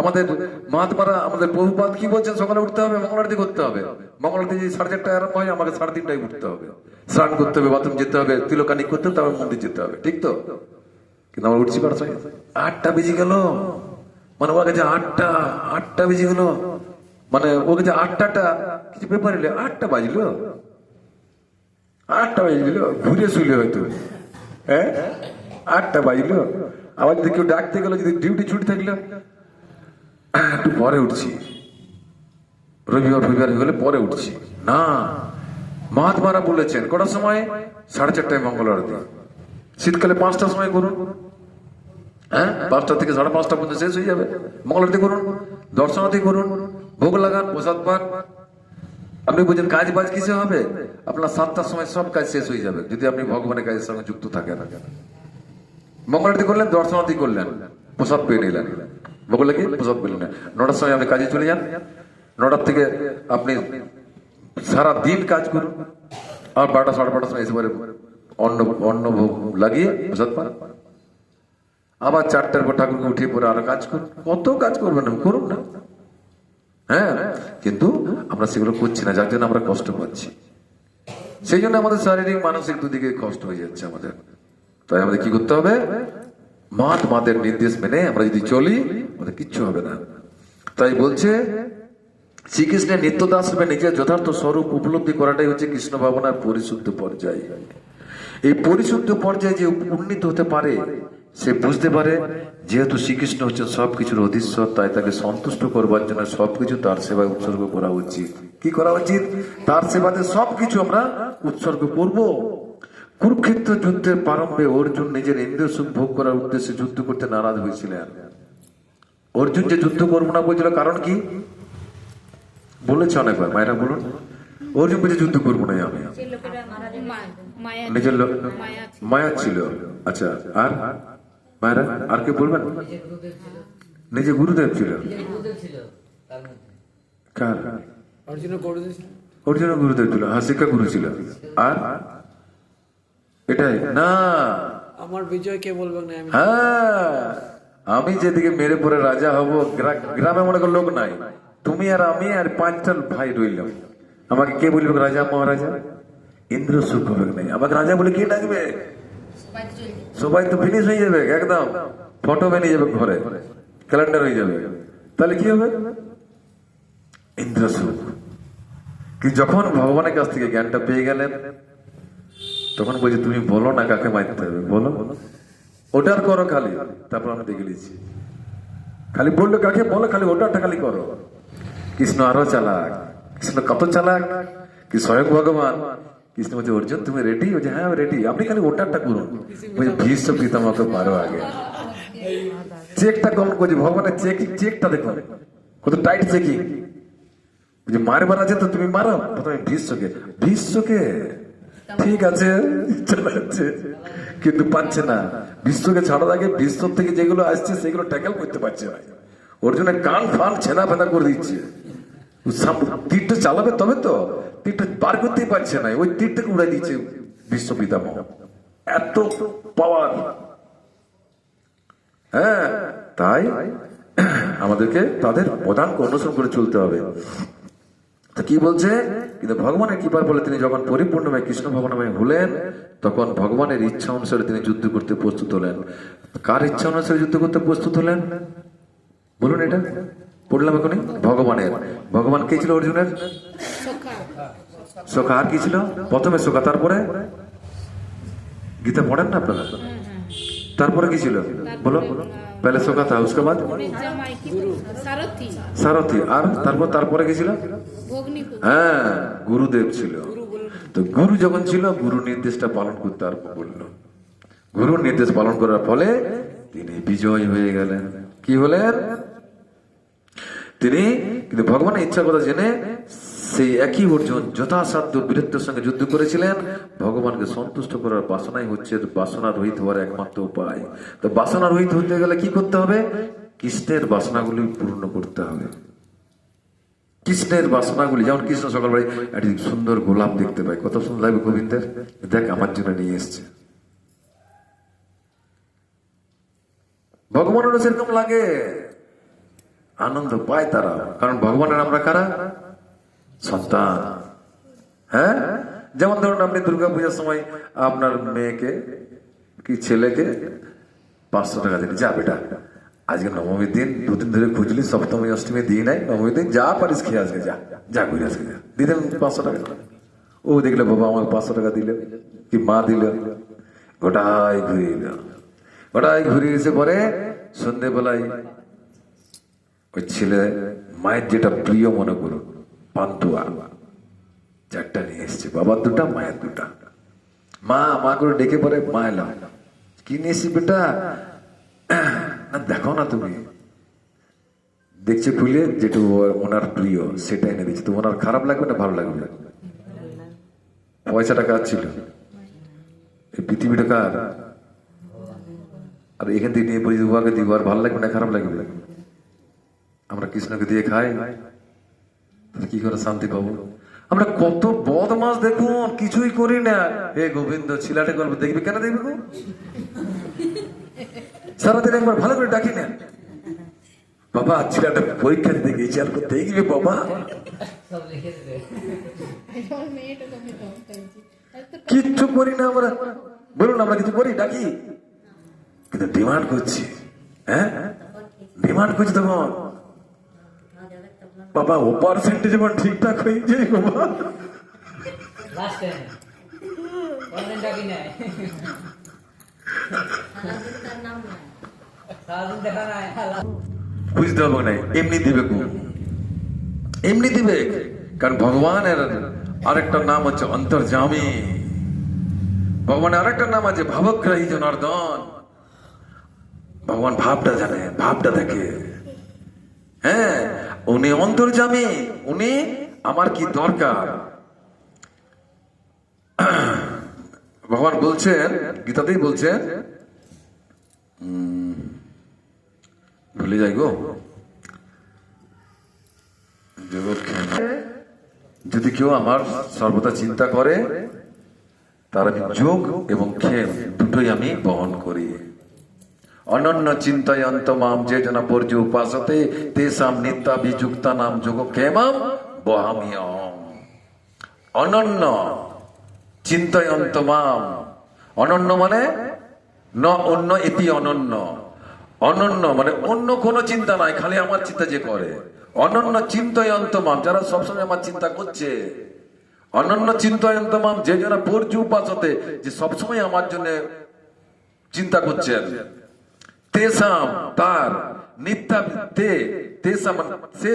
আমাদের মহাত্মারা, আমাদের প্রভুপাদ কি বলছেন? সকালে উঠতে হবে, মঙ্গল আরতি করতে হবে। মঙ্গল আরতি যদি 4:30টায় আরম্ভ হয়, আমাকে 3:30টায় উঠতে হবে, স্নান করতে হবে, বাথরুম যেতে হবে, তিলকানি করতে হবে, তারপর মন্দির যেতে হবে, ঠিক তো? কিন্তু আমরা উঠছি 8টা বেজে গেল, মানে ওর কাছে 8টা বেজে গেল, মানে ওকে যে 8টা কিছু ব্যাপার এলে 8টা বাজলো, 8টা বাজলো, ঘুরে শুইলে হয়তো, হ্যাঁ 8টা বাজলো। আবার যদি কেউ ডাকতে গেল, যদি ডিউটি ছুটি থাকলো, একটু পরে উঠছি, রবিবার হয়ে গেলে পরে উঠছি না। মহাত্মারা বলেছেন কটার সময়? 4:30টায় মঙ্গল আরতি। শীতকালে 5টার সময় করুন, হ্যাঁ 5টা থেকে 5:30 পর্যন্ত শেষ হয়ে যাবে। মঙ্গল আরতি করুন, দর্শনার্থী করুন, ভোগ লাগান, প্রসাদ পান। আপনি বলছেন কাজ বাজ কিসে হবে? আপনার 7টার সময় সব কাজ শেষ হয়ে যাবে যদি আপনি ভগবানের কাজের সঙ্গে যুক্ত থাকেন। মঙ্গল আরতি করলেন, দর্শনার্থী করলেন, প্রসাদ পেয়ে নিলেন, ভোগ লাগিয়ে প্রসাদ পেলেন। 9টার সময় আপনি কাজে চলে যান, 9টার থেকে আপনি সারা দিন কাজ করুন, আর 12টা 12:30 সময় এসে পরে অন্ন ভোগ লাগিয়ে প্রসাদ পান। আবার 4টার পর ঠাকুরকে উঠিয়ে পরে আরো কাজ করুন। কত কাজ করবেন, করুন না, হ্যাঁ। কিন্তু আমরা সেগুলো করছি না, যার জন্য আমরা কষ্ট পাচ্ছি। সেই জন্য আমাদের শারীরিক মানসিক দুদিকে কষ্ট হয়ে যাচ্ছে আমাদের। তাই আমাদের কি করতে হবে? মহাত্মাদের নির্দেশ মেনে আমরা যদি চলি, আমাদের কিচ্ছু হবে না। তাই বলছে শ্রীকৃষ্ণের নিত্যদাস রূপে নিজের যথার্থ স্বরূপ উপলব্ধি করাটাই হচ্ছে কৃষ্ণ ভাবনার পরিশুদ্ধ পর্যায়। এই পরিশুদ্ধ পর্যায়ে যে উন্নীত হতে পারে, সে বুঝতে পারে যেহেতু শ্রীকৃষ্ণ হচ্ছেন সবকিছুর অধীশ্বর, তাই তাকে সন্তুষ্ট করবার জন্য সবকিছু তার সেবায় উৎসর্গ করা উচিত। কি করা উচিত? তার সেবাতে সবকিছু আমরা উৎসর্গ করব। কুরুক্ষেত্র যুদ্ধের প্রারম্ভে অর্জুন নিজের ইন্দ্রিয় সুখ ভোগ করার উদ্দেশ্যে যুদ্ধ করতে নারাজ হয়েছিলেন। অর্জুন যে যুদ্ধ করবো না বলছিল, কারণ কি বলেছে অনেকবার, মায়েরা বলুন। অর্জুন বলছে যুদ্ধ করবো না আমি, নিজের মায়া ছিল। আচ্ছা, আর মায়েরা আর কে বলবেন? নিজে গুরুদেব ছিল। কার? অর্জুন গুরুদেব ছিল, হ্যাঁ শিক্ষা গুরু ছিল। আর এটাই না,
আমার বিজয় কে বলবেন না?
হ্যাঁ আমি যেদিকে মেরে পরে রাজা হব, গ্রামে মনে কর লোক নাই, তুমি আর আমি আর 5টা ভাই রইলাম, আমাকে কে বলবে রাজা মহারাজা? ইন্দ্র সুখ হবে নাই, আমাকে রাজা বলে কে ডাকবে? সবাই তো ফিনিশ হয়ে যাবে, একদম ফটো বেরিয়ে যাবে, ঘরে ক্যালেন্ডার হয়ে যাবে। তাহলে কি হবে? ইন্দ্র সুখ। কি যখন ভগবানের কাছ থেকে জ্ঞানটা পেয়ে গেলেন, তখন বলছে তুমি বলো না কাকে মারতে হবে, বলো ওটার করো খালি, তারপর আমি দেখে নিচ্ছি। খালি বললো কাকে বলো, খালি ওটারটা খালি করো। কৃষ্ণ আরো চালাক, কৃষ্ণ কত চালাক কি স্বয়ং ভগবান। কৃষ্ণ বলছে অর্জুন তুমি রেডি? বলছে হ্যাঁ রেডি, আপনি খালি ওটারটা করুন। বলছে ভীষ্ম পিতামহকে পারো আগে, চেকটা কম করছে ভগবানের চেকটা দেখো কত টাইট চেকিং। বলছে মারবার আছে তো তুমি মারো প্রথমে ভীষ্মকে ঠিক আছে চালাচ্ছে, কিন্তু পাচ্ছে না। বিশ্বকে ছাড়ার আগে বিশ্ব থেকে যেগুলো আসছে সেগুলো ট্যাকেল করতে পারছে না। অর্জুনের কান ফান ছেনা ফেনা করে দিচ্ছে। তীরটা চালাবে তবে তো, তীরটা বার করতেই পারছে না, ওই তীরটাকে উড়াই দিচ্ছে বিশ্ব পিতামহ। এত পাওয়ার। হ্যাঁ, তাই আমাদেরকে তাদের পদাঙ্ক অনুসরণ করে চলতে হবে। কি বলছে? কিন্তু ভগবানের কৃপার বলে তিনি যখন পরিপূর্ণভাবে কৃষ্ণ ভগবানময় হলেন, তখন ভগবানের ইচ্ছা অনুসারে তিনি যুদ্ধ করতে প্রস্তুত হলেন। কার ইচ্ছা অনুসারে যুদ্ধ করতে প্রস্তুত হলেন বলুন? এটা পড়লাম এখনই। ভগবানের। ভগবান কে ছিল অর্জুনের? সখা। আর কি ছিল? প্রথমে সখা, তারপরে গীতা পড়েন না আপনারা? তারপরে কি ছিল বলো? पहले सखा था, उसके बाद सारथी, আর তারপরে কি ছিল? হ্যাঁ, গুরুদেব ছিল। তো গুরু যখন ছিল, গুরু নির্দেশটা পালন করতে আরম্ভ করলো। গুরুর নির্দেশ পালন করার ফলে তিনি বিজয় হয়ে গেলেন। কি হলেন? তিনি কিন্তু ভগবানের ইচ্ছা কথা জেনে সেই একই অর্জুন যথাসাধ্য বীরত্বের সঙ্গে যুদ্ধ করেছিলেন। ভগবানকে সন্তুষ্ট করার বাসনাই হচ্ছে বাসনা রহিত হওয়ার একমাত্র উপায়। তো বাসনা রহিত হতে গেলে কি করতে হবে? কৃষ্ণের বাসনাগুলি পূর্ণ করতে হবে। কৃষ্ণের বাসনাগুলি, যেমন কৃষ্ণ সকালবেলায় একটি সুন্দর গোলাপ দেখতে পায়, কত সুন্দর লাগবে গোবিন্দের, দেখ আমার জন্য নিয়ে এসছে। ভগবানেরও সেরকম লাগে, আনন্দ পায় তারা, কারণ ভগবানের আমরা কারা? সন্তান। হ্যাঁ, যেমন ধরুন আপনি দুর্গা পূজার সময় আপনার মেয়েকে কি ছেলেকে 500 টাকা দিন, যা বেটা আজকে নবমীর দিন, দুদিন ধরে খুঁজলি, সপ্তমী অষ্টমী দিই নাই, নবমীর দিন যা পারিস খেয়ে আসবে, যা যা ঘুরে আসবে, যা দিলেন 500 টাকা। ও দেখলে বাবা আমার 500 টাকা দিলে, কি মা দিল, গোটাই ঘুরিয়ে এলো। গোটাই ঘুরিয়ে এসে পরে সন্ধ্যেবেলায় ওই ছেলে মায়ের যেটা প্রিয় মনে করো পান্তুয়া 4টা নিয়ে এসছে, বাবার 2টা, মায়ের 2টা। মা মা করে ডেকে পরে মা এলাম, কি নিয়ে এসছি বেটা? না দেখো না তুমি। দেখছে খুলে, যেটু ওনার প্রিয় সেটা এনে দিচ্ছে। তো ওনার খারাপ লাগবে না ভালো লাগবে? পয়সাটা কার ছিল? এই পৃথিবীটা কার? আর এখান থেকে নিয়ে বলি উহাকে দিব, আর ভালো লাগবে না খারাপ লাগবে? আমরা কৃষ্ণকে দিয়ে খাই, তাহলে কি করে শান্তি পাবো? আমরা কত বদমাস দেখুন, কিছুই করি না। হে গোবিন্দ ছিলাটে গল্প দেখবি, কেন দেখবি গো? সারাদিন একবার ভালো করে ডাকি না, বাবা ছিলাটা পরীক্ষা দিতে গেছি, আর দেখবি বাবা কিচ্ছু করি না আমরা। বলুন আমরা কিছু করি, ডাকি, কিন্তু ডিমান্ড করছি। হ্যাঁ ডিমান্ড করছি তখন, বাবা ও পার্সেন্টেজ যখন ঠিকঠাক হয়ে যায় বাবা, বুঝতে হবে না, এমনি দিবে গো, এমনি দিবে। কারণ ভগবানের আরেকটা নাম হচ্ছে অন্তর্যামী, ভগবানের আরেকটা নাম আছে ভাবগ্রাহী জনার্দন। ভগবান ভাবটা জানে, ভাবটা দেখে। হ্যাঁ উনি অন্তর্যামী, উনি আমার কি দরকার। ভগবান বলছেন, গীতাতেই বলছেন, ভুলে যাই গো, যদি কেউ আমার সর্বদা চিন্তা করে, তার আমি যোগ এবং ক্ষেম দুটোই আমি বহন করি। অনন্য চিন্তয়ন্ত মাম যে জন পর্য উপাসতে তেসাম নিত্যাভিযুক্তা নাম যোগ ক্ষেমম বহামিয়ম। অনন্য চিন্তয়ন্ত মাম, অনন্য মানে ন অন্য ইতি অনন্য, অনন্য মানে অন্য কোনো চিন্তা নাই, খালি আমার চিন্তা যে করে। অনন্য চিন্তয়ন্ত মাম, যারা সবসময় আমার চিন্তা করছে। অনন্য চিন্তয়ন্ত মাম যে যারা পর্য উপাসতে, যে সবসময় আমার জন্য চিন্তা করছেন। তেসাম তার, নিত্যা তে তেসাম সে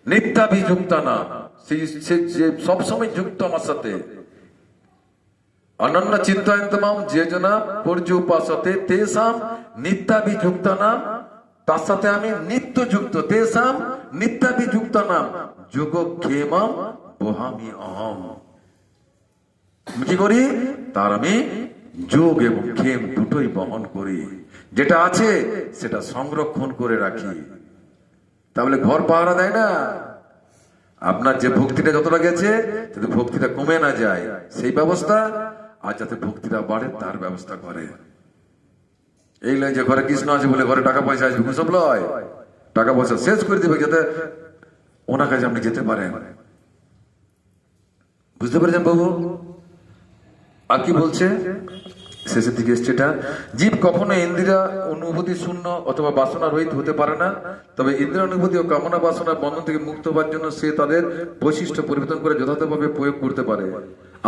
নিত্যাভিযুক্ত না, সে সবসময় যুক্ত আমার সাথে। অনন্য চিন্তয়ন্ত মাম যে জনা পর্য উপাসতে তেসাম নিত্যাভিযুক্ত নাম, তার সাথে আমি নিত্য যুক্ত। তেসাম নিত্যাভিযুক্ত নাম যোগ ক্ষেমম বহামি অহম। কি করি? তার আমি যোগ এবং ক্ষেম দুটোই বহন করি। যেটা আছে সেটা সংরক্ষণ করে রাখি। তাহলে ঘর পাহারা দেয় না। আপনার যে ভক্তিটা যতটা গেছে, যাতে ভক্তিটা কমে না যায় সেই ব্যবস্থা, আর যাতে ভক্তিটা বাড়ে তার ব্যবস্থা করে। এই নয় যে ঘরে কৃষ্ণ আছে বলে ঘরে টাকা পয়সা আসবে, সব লয়। টাকা পয়সা শেষ করে দিবে যাতে ওনার কাছে আপনি যেতে পারেন। বুঝতে পেরেছেন বাবু? আর কি বলছে শেষের দিকে এসছে এটা, জীব কখনো ইন্দ্রিয় অনুভূতি শূন্য অথবা বাসনা রহিত হতে পারে না। তবে ইন্দ্রিয় অনুভূতি ও কামনা বাসনার বন্ধন থেকে মুক্ত হওয়ার জন্য সে তাদের বৈশিষ্ট্য পরিবর্তন করে যথাযথভাবে প্রয়োগ করতে পারে।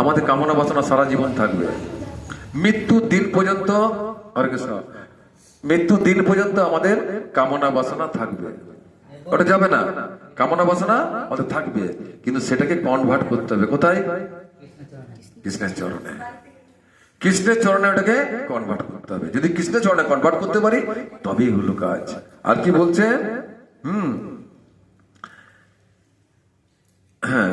আমাদের কামনা বাসনা সারা জীবন থাকবে, মৃত্যুর দিন পর্যন্ত। হরে কৃষ্ণ। মৃত্যুর দিন পর্যন্ত আমাদের কামনা বাসনা থাকবে, ওটা যাবে না। কামনা বাসনা আমাদের থাকবে, কিন্তু সেটাকে কনভার্ট করতে হবে কোথায়? কৃষ্ণের চরণে। কৃষ্ণের চরণে ওটাকে কনভার্ট করতে হবে। যদি কৃষ্ণের চরণে কনভার্ট করতে পারি তবেই হলো কাজ। আর কি বলছে? হ্যাঁ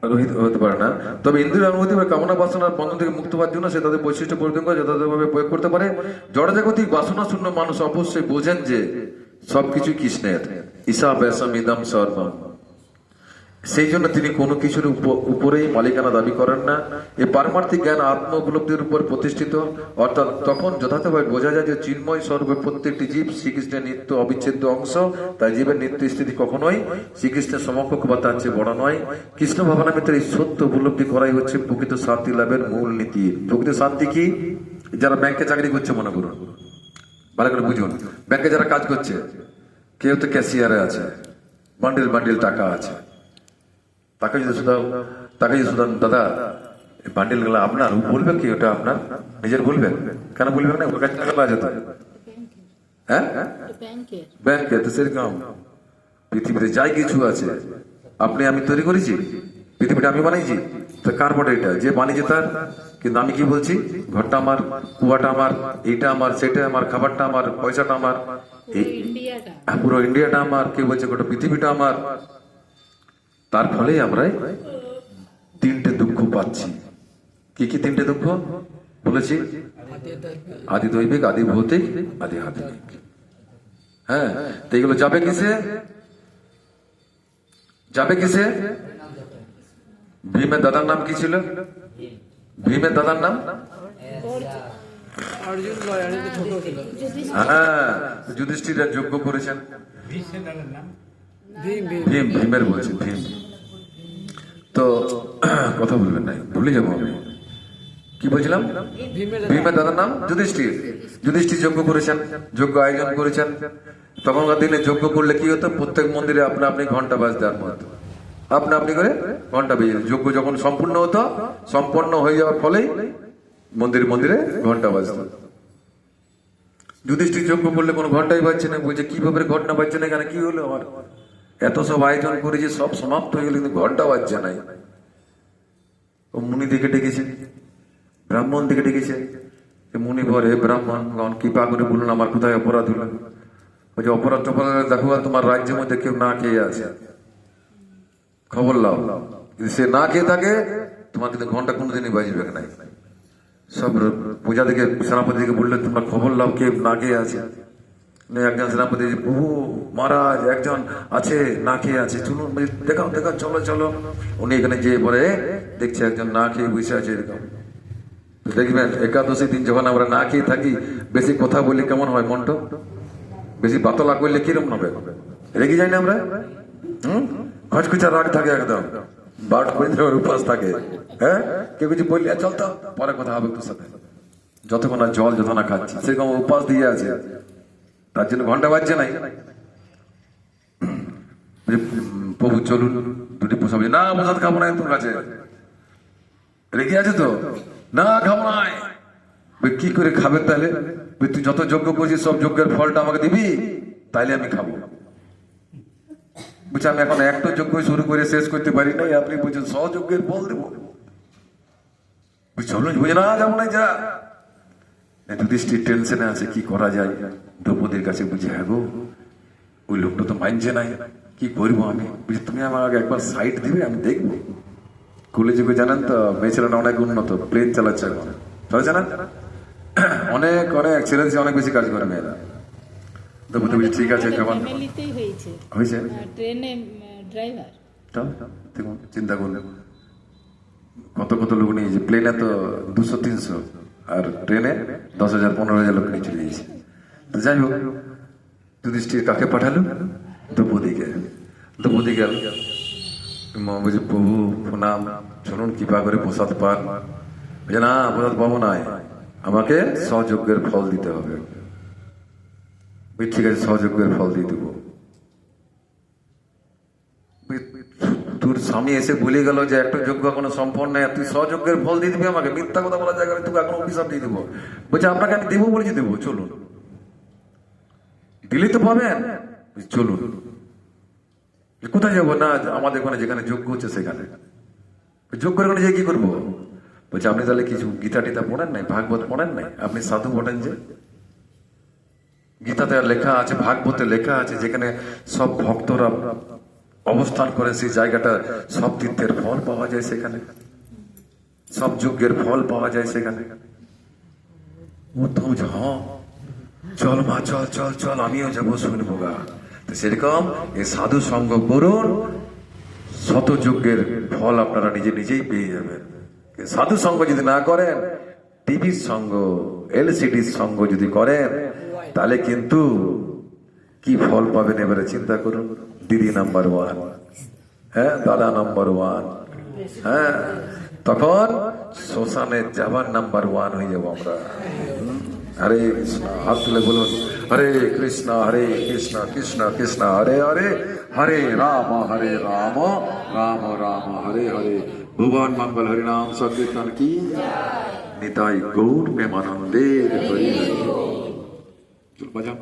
রহিত হতে পারে না। তবে ইন্দ্রিয় অনুভূতি বা কামনা বাসনার বন্ধন থেকে মুক্ত হওয়ার জন্য সে তাদের বৈশিষ্ট্য পরিবর্তন করে যথাযথভাবে প্রয়োগ করতে পারে। জড়জাগতিক বাসনা শূন্য মানুষ অবশ্যই বোঝেন যে সবকিছু কৃষ্ণের, ঈশা ব্যাসম ইদম সর্বম। সেই জন্য তিনি কোনো কিছুর উপরেই মালিকানা দাবি করেন না। এই পারমার্থিক জ্ঞান আত্ম উপলব্ধির উপর প্রতিষ্ঠিত। অর্থাৎ তখন যথাযথভাবে বোঝা যায় যে চিন্ময় স্বরূপে প্রত্যেকটি জীব শ্রীকৃষ্ণের নিত্য অবিচ্ছেদ্য অংশ। তাই জীবের নিত্য স্থিতি কখনোই শ্রীকৃষ্ণের সমকক্ষ বা তার চেয়ে বড় নয়। কৃষ্ণ ভাবনামিত্রের এই সত্য উপলব্ধি করাই হচ্ছে প্রকৃত শান্তি লাভের মূল নীতি। প্রকৃত শান্তি কি? যারা ব্যাংকে চাকরি করছে মনে করুন, ভালো করে বুঝুন, ব্যাংকে যারা কাজ করছে, কেউ তো ক্যাশিয়ারে আছে, বান্ডিল বান্ডিল টাকা আছে, তাকে যদি শুধু দাদা এই বান্ডিল গুলো আপনার, বলবেন কি ওটা আপনার নিজের? বলবেন কেন? বলবেন না, ওর কাছে টাকা পাওয়া যেত। হ্যাঁ, ব্যাংকে তো সেরকম পৃথিবীতে যাই কিছু আছে আপনি আমি তৈরি করেছি, পৃথিবীটা আমি বানাইছি, তো কার বটে এটা? যে বানিয়েছে তার। কিন্তু আমি কি বলছি? ঘরটা আমার, কুয়াটা আমার, এইটা আমার, সেটা আমার, খাবারটা আমার, পয়সাটা আমার, পুরো ইন্ডিয়াটা আমার। কেউ বলছে গোটা পৃথিবীটা আমার। তার ফলেই আমরা তিনটে দুঃখ পাচ্ছি। কি কি তিনটে দুঃখ বলেছি? আদি দৈবিক, আদি ভৌতিক, আদি আধ্যাত্মিক। হ্যাঁ, তো এগুলো যাবে কিসে? যাবে কিসে? ভীমের দাদার নাম কি ছিল? ভীমের দাদার নাম
অর্জুন নয়, অর্জুন তো ছোট ছিল।
হ্যাঁ, যুধিষ্ঠিরা যজ্ঞ করেছেন।
ভীম ভীম
ভীম, ভীমের বলছি, ভীম। তো কথা বলবেন নাই, ভুলে যাবো আমি। কি বলছিলাম?
ভীমের
ভীমের দাদার নাম যুধিষ্ঠির। যুধিষ্ঠির যজ্ঞ করেছেন, যজ্ঞ আয়োজন করেছেন। তখনকার দিনে যজ্ঞ করলে কি হতো? প্রত্যেক মন্দিরে আপনা আপনি ঘন্টা বাজতে আর মতো আপনা আপনি করে ঘন্টা বেজে যেত। যজ্ঞ যখন সম্পূর্ণ হতো, সম্পন্ন হয়ে যাওয়ার ফলেই মন্দিরে মন্দিরে ঘন্টা বাজত। যুধিষ্ঠির যজ্ঞ করলে কোনো ঘন্টাই বাজছে না। বলছে কিভাবে ঘন্টা বাজছে না? এখানে কি হলো আমার? এত সব আয়োজন করেছি, সব সমাপ্ত হয়ে গেল, কিন্তু ঘন্টা বাজছে নাই। ও মুনি দিকে ডেকেছে, ব্রাহ্মণ দিকে ডেকেছে। মুনি বল, হে ব্রাহ্মণ, কৃপা করে বলুন আমার কোথায় অপরাধ হলো? বলছে অপরাধ টপরাধ দেখো, তোমার রাজ্যের মধ্যে কেউ না খেয়ে আছে, খবর লাও। যদি সে না খেয়ে থাকে, তোমার কিন্তু ঘন্টা কোনোদিনই বাজবে নাই। সব পূজা থেকে সেনাপতি দিকে বললে তোমরা খবর লাও কে না খেয়ে আছে। একজন সেনাপতি, প্রভু মহারাজ একজন আছে না খেয়ে আছে, চলুন দেখাও দেখাও, চলো চলো। উনি এখানে যেয়ে পরে দেখছে একজন না খেয়ে বসে আছে এরকম। দেখবেন একাদশী দিন যখন আমরা না খেয়ে থাকি, বেশি কথা বলি কেমন হয় মনটা? বেশি বাতলা করলে কিরকম হবে? রেগে যাই না আমরা? খচখুচা রাগ থাকে একদম, 12টা পর্যন্ত উপাস থাকে। হ্যাঁ, কেউ কিছু বললি চল তো পরে কথা হবে তোর সাথে, যতক্ষণ না জল যত না খাচ্ছি, সেরকম উপাস দিয়ে আছে। তার জন্য ঘন্টা বাজছে নাই। প্রভু চলুন দুটি পোষাবে, না প্রসাদ খাবো না তোর কাছে। রেগে আছে তো, না খাবো নাই। কি করে খাবে তাহলে? তুই যত যজ্ঞ করছিস সব যজ্ঞের ফলটা আমাকে দিবি, তাইলে আমি খাবো। বুঝছি আমি এখন একটা যজ্ঞ শুরু করে শেষ করতে পারি নাই, আপনি বুঝছেন সযজ্ঞের ফল দেবো। চলুন, বুঝে না যাবো না, যা। যুধিষ্ঠির টেনশনে আছে, কি করা যায়। দ্রৌপদীর কাছে বুঝে, হ্যাঁ গো, ওই লোকটা তো মানছে নাই, কি করবো আমি? বুঝি তুমি আমার আগে একবার সাইড দিবে, আমি দেখবো। কুলে যুগে জানেন তো, মেয়েছেরা অনেক উন্নত, প্লেন চালাচ্ছে এখন, চলেছে না? অনেক অনেক ছেলে অনেক বেশি কাজ করে মেয়েরা। দ্রৌপদী বুঝি ঠিক আছে, কেমন হয়েছে?
ট্রেনে ড্রাইভার।
দেখুন, চিন্তা করলে কত কত লোক নিয়েছে। প্লেনে তো 200-300, আর ট্রেনে 10,000-15,000 লোক নিয়ে চলে গেছে। তো যাই হোক, যুধিষ্ঠির কাকে পাঠালো? দ্রৌপদীকে। দ্রৌপদী গেল, বলছে প্রভু প্রণাম, শুনুন কৃপা করে প্রসাদ পান। বলছে না, প্রসাদ পাবো না, আমাকে সযজ্ঞের ফল দিতে হবে। ঠিক আছে, সযজ্ঞের ফল দিয়ে দেবো। তোর স্বামী এসে বলে গেল যে একটা যজ্ঞ এখনো সম্পন্ন নেই, তুই সযজ্ঞের ফল দিয়ে দিবি আমাকে? মিথ্যা কথা বলা জায়গায় তোকে এখন অভিশাপ দিয়ে দেবো। বলছে আপনাকে আমি দেবো বলেছি, দেবো, চলুন। দিলি তো পাবেন, চলুন। কোথায় যাবো? না, আমাদের ওখানে যেখানে যজ্ঞ হচ্ছে সেখানে। যজ্ঞের ওখানে যে কি করবো? বলছে আপনি তাহলে কিছু গীতা টিতা পড়েন নাই, ভাগবত পড়েন নাই? আপনি সাধু বটেন যে। গীতাতে লেখা আছে, ভাগবতে লেখা আছে, যেখানে সব ভক্তরা অবস্থান করে সেই জায়গাটা, সব তীর্থের ফল পাওয়া যায় সেখানে, সব যজ্ঞের ফল পাওয়া যায় সেখানে। ও তো হ্যাঁ চল মা, চল চল চল, আমিও যাবো, শুনবো গা। তো সেরকম এই সাধু সঙ্গ করুন, শত যজ্ঞের ফল আপনারা নিজে নিজেই পেয়ে যাবেন। সাধু সঙ্গ যদি না করেন, টিভির সঙ্গ, এলসিডির সঙ্গ যদি করেন, তাহলে কিন্তু কি ফল পাবেন এবারে চিন্তা করুন। দিদি নাম্বার 1, হ্যাঁ, দাদা নাম্বার 1, হ্যাঁ, তখন শ্মশানে যাবার নাম্বার 1 হয়ে যাবো আমরা। হরে কৃষ্ণ, হাত তুলে বলুন হরে কৃষ্ণ কৃষ্ণ কৃষ্ণ হরে হরে, হরে রাম রাম রাম হরে হরে। ভুবন মঙ্গল হরিনাম সংকীর্তন কি নিতাই গৌর প্রেমানন্দে হরি হরি। চল বাজা।